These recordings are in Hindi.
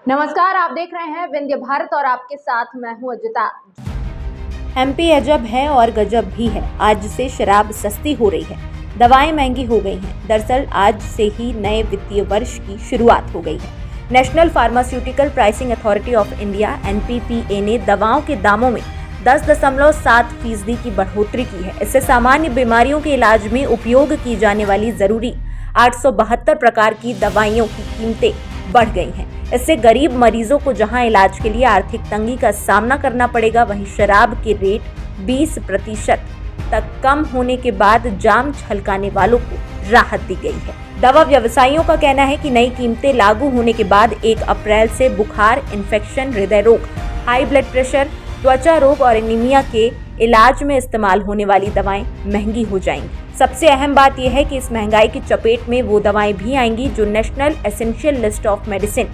नमस्कार, आप देख रहे हैं विंध्य भारत और आपके साथ मैं हूं अजिता। एमपी अजब है और गजब भी है। आज से शराब सस्ती हो रही है, दवाएं महंगी हो गई हैं। दरअसल आज से ही नए वित्तीय वर्ष की शुरुआत हो गई है। National pharmaceutical pricing authority of India (NPPA) ने दवाओं के दामों में 10.7% की बढ़ोतरी की है। इससे सामान्य बीमारियों के इलाज में उपयोग की जाने वाली जरूरी 872 प्रकार की दवाइयों की कीमतें बढ़ गई हैं। इससे गरीब मरीजों को जहां इलाज के लिए आर्थिक तंगी का सामना करना पड़ेगा, वहीं शराब के रेट 20% तक कम होने के बाद जाम छलकाने वालों को राहत दी गई है। दवा व्यवसायियों का कहना है कि नई कीमतें लागू होने के बाद 1 अप्रैल से बुखार, इन्फेक्शन, हृदय रोग, हाई ब्लड प्रेशर, त्वचा रोग और एनीमिया के इलाज में इस्तेमाल होने वाली दवाएं महंगी हो जाएंगी। सबसे अहम बात यह है कि इस महंगाई की चपेट में वो दवाएं भी आएंगी जो national essential list of medicine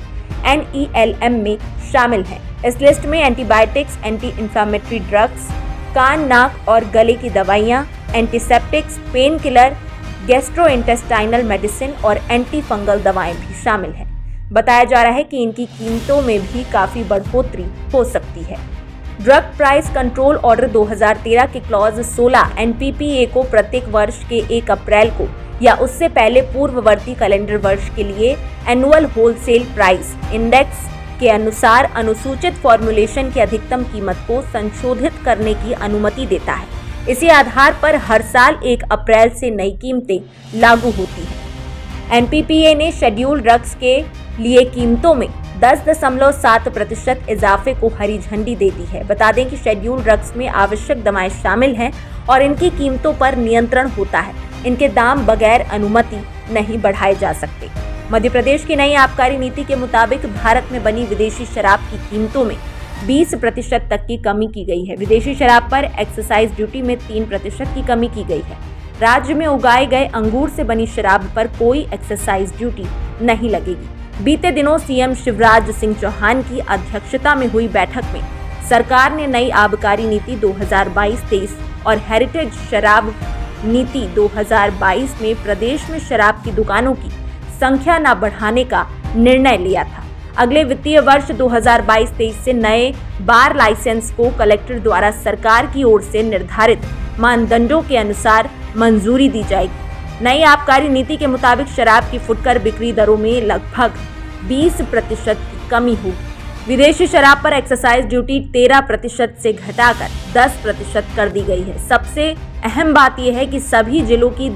(NELM) में शामिल हैं। इस लिस्ट में एंटीबायोटिक्स, एंटी इंफ्लेमेटरी ड्रग्स, कान, नाक और गले की दवाइयां, antiseptics, pain killer, gastrointestinal medicine और एंटी फंगल दवाएं भी शामिल हैं। बताया जा रहा है कि इनकी कीमतों में भी काफी बढ़ोतरी हो सकती है। ड्रग प्राइस कंट्रोल ऑर्डर 2013 के क्लॉज 16 NPPA को प्रत्येक वर्ष के 1 अप्रैल को या उससे पहले पूर्ववर्ती कैलेंडर वर्ष के लिए एनुअल होलसेल प्राइस इंडेक्स के अनुसार अनुसूचित फॉर्मुलेशन की अधिकतम कीमत को संशोधित करने की अनुमति देता है। इसी आधार पर हर साल 1 अप्रैल से नई कीमतें लागू होती हैं। NPPA ने शेड्यूल ड्रग्स के लिए कीमतों में 10.7% इजाफे को हरी झंडी दे दी है। बता दें कि शेड्यूल ड्रग्स में आवश्यक दवाएं शामिल हैं और इनकी कीमतों पर नियंत्रण होता है। इनके दाम बगैर अनुमति नहीं बढ़ाए जा सकते। मध्य प्रदेश की नई आबकारी नीति के मुताबिक भारत में बनी विदेशी शराब की कीमतों में 20% तक की कमी की गई है। विदेशी शराब पर एक्साइज ड्यूटी में 3% की कमी की गई है। राज्य में उगाए गए अंगूर से बनी शराब पर कोई एक्साइज ड्यूटी नहीं लगेगी। बीते दिनों सीएम शिवराज सिंह चौहान की अध्यक्षता में हुई बैठक में सरकार ने नई आबकारी नीति 2022-23 और हेरिटेज शराब नीति 2022 में प्रदेश में शराब की दुकानों की संख्या न बढ़ाने का निर्णय लिया था। अगले वित्तीय वर्ष 2022-23 से नए बार लाइसेंस को कलेक्टर द्वारा सरकार की ओर से निर्धारित मानदंडों के अनुसार मंजूरी दी जाएगी। नई आबकारी नीति के मुताबिक शराब की फुटकर बिक्री दरों में लगभग 20% की कमी होगी। विदेशी शराब पर एक्साइज ड्यूटी 13% से घटाकर 10% कर दी गई है। सबसे अहम बात यह है कि सभी जिलों की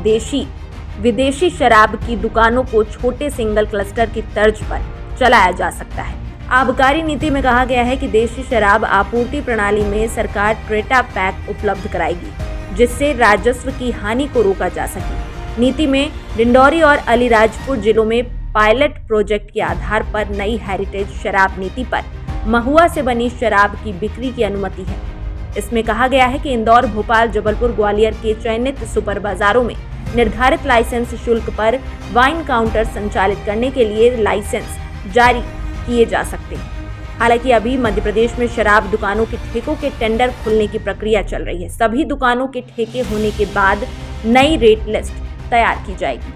विदेशी शराब की दुकानों को छोटे सिंगल क्लस्टर की तर्ज पर चलाया जा सकता है। आबकारी नीति में कहा गया है कि देशी शराब आपूर्ति प्रणाली में सरकार ट्रेटा पैक उपलब्ध कराएगी, जिससे राजस्व की हानि को रोका जा सके। नीति में डिंडौरी और अलीराजपुर जिलों में पायलट प्रोजेक्ट के आधार पर नई हेरिटेज शराब नीति पर महुआ से बनी शराब की बिक्री की अनुमति है। इसमें कहा गया है कि इंदौर, भोपाल, जबलपुर, ग्वालियर के चयनित सुपर बाजारों में निर्धारित लाइसेंस शुल्क पर वाइन काउंटर संचालित करने के लिए लाइसेंस जारी किए जा सकते हैं। हालांकि अभी मध्य प्रदेश में शराब दुकानों के ठेकों के टेंडर खुलने की प्रक्रिया चल रही है। सभी दुकानों के ठेके होने के बाद नई रेट लिस्ट तैयार की जाएगी।